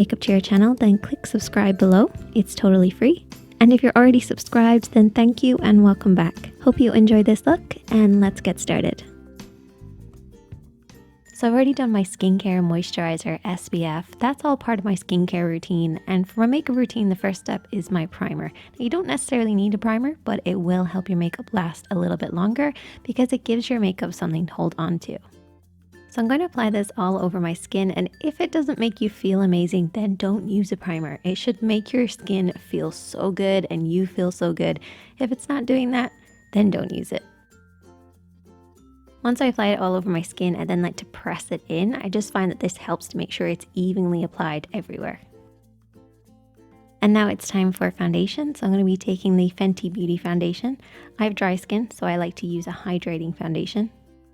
makeup to your channel, then click subscribe below. It's totally free. And if you're already subscribed, then thank you and welcome back. Hope you enjoyed this look, and let's get started. So I've already done my skincare, moisturizer, SPF. That's all part of my skincare routine. And for my makeup routine, the first step is my primer. Now, you don't necessarily need a primer, but it will help your makeup last a little bit longer because it gives your makeup something to hold on to. So I'm going to apply this all over my skin, and if it doesn't make you feel amazing, then don't use a primer. It should make your skin feel so good and you feel so good. If it's not doing that, then don't use it. Once I apply it all over my skin, I then like to press it in. I just find that this helps to make sure it's evenly applied everywhere. And now it's time for foundation. So I'm going to be taking the Fenty Beauty foundation. I have dry skin, so I like to use a hydrating foundation.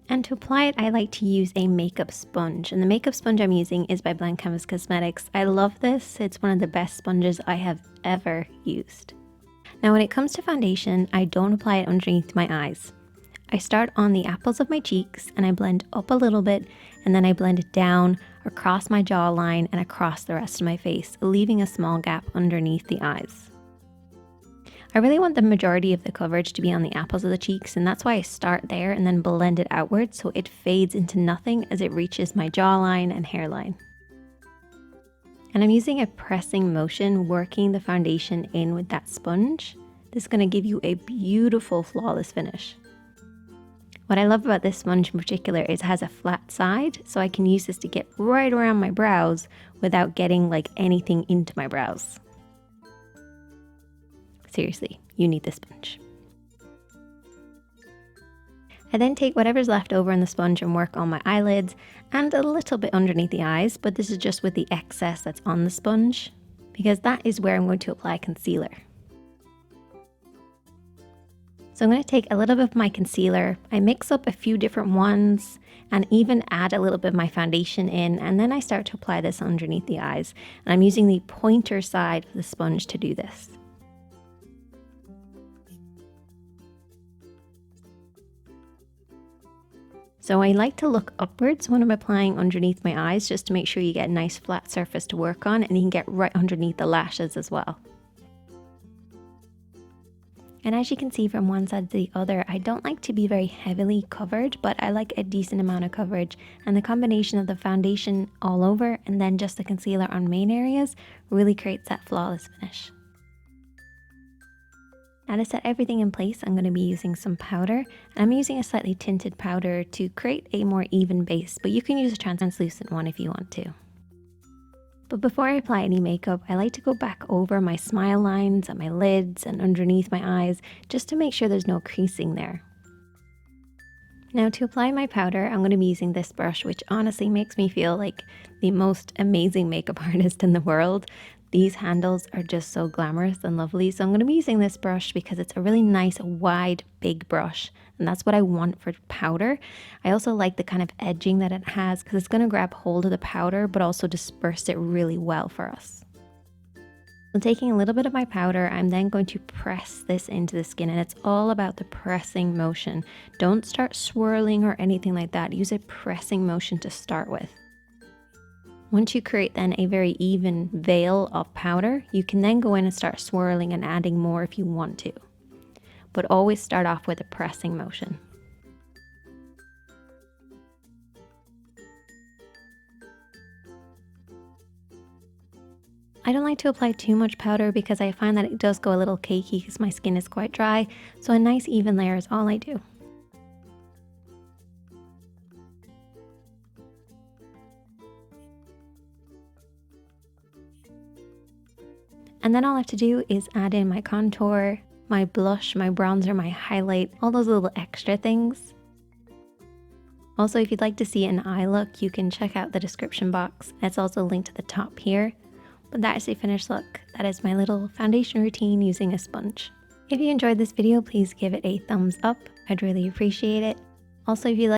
And to apply it, I like to use a makeup sponge. And the makeup sponge I'm using is by Blank Canvas Cosmetics. I love this. It's one of the best sponges I have ever used. Now when it comes to foundation, I don't apply it underneath my eyes. I start on the apples of my cheeks and I blend up a little bit, and then I blend it down across my jawline and across the rest of my face, leaving a small gap underneath the eyes. I really want the majority of the coverage to be on the apples of the cheeks, and that's why I start there and then blend it outwards so it fades into nothing as it reaches my jawline and hairline. And I'm using a pressing motion, working the foundation in with that sponge. This is going to give you a beautiful, flawless finish. What I love about this sponge in particular is it has a flat side, so I can use this to get right around my brows without getting like anything into my brows. Seriously, you need this sponge. I then take whatever's left over in the sponge and work on my eyelids and a little bit underneath the eyes, but this is just with the excess that's on the sponge because that is where I'm going to apply concealer. So I'm going to take a little bit of my concealer, I mix up a few different ones and even add a little bit of my foundation in, and then I start to apply this underneath the eyes. And I'm using the pointer side of the sponge to do this. So I like to look upwards when I'm applying underneath my eyes just to make sure you get a nice flat surface to work on, and you can get right underneath the lashes as well. And as you can see from one side to the other, I don't like to be very heavily covered, but I like a decent amount of coverage. And the combination of the foundation all over and then just the concealer on main areas really creates that flawless finish. Now to set everything in place, I'm going to be using some powder. And I'm using a slightly tinted powder to create a more even base, but you can use a translucent one if you want to. But before I apply any makeup, I like to go back over my smile lines and my lids and underneath my eyes just to make sure there's no creasing there. Now to apply my powder, I'm going to be using this brush, which honestly makes me feel like the most amazing makeup artist in the world. These handles are just so glamorous and lovely. So I'm going to be using this brush because it's a really nice, wide, big brush. And that's what I want for powder. I also like the kind of edging that it has because it's going to grab hold of the powder, but also disperse it really well for us. So taking a little bit of my powder, I'm then going to press this into the skin, and it's all about the pressing motion. Don't start swirling or anything like that. Use a pressing motion to start with. Once you create then a very even veil of powder, you can then go in and start swirling and adding more if you want to. But always start off with a pressing motion. I don't like to apply too much powder because I find that it does go a little cakey because my skin is quite dry, so a nice even layer is all I do. And then all I have to do is add in my contour, my blush, my bronzer, my highlight, all those little extra things. Also, if you'd like to see an eye look, you can check out the description box. It's also linked at the top here. But that is the finished look. That is my little foundation routine using a sponge. If you enjoyed this video, please give it a thumbs up. I'd really appreciate it. Also, if you like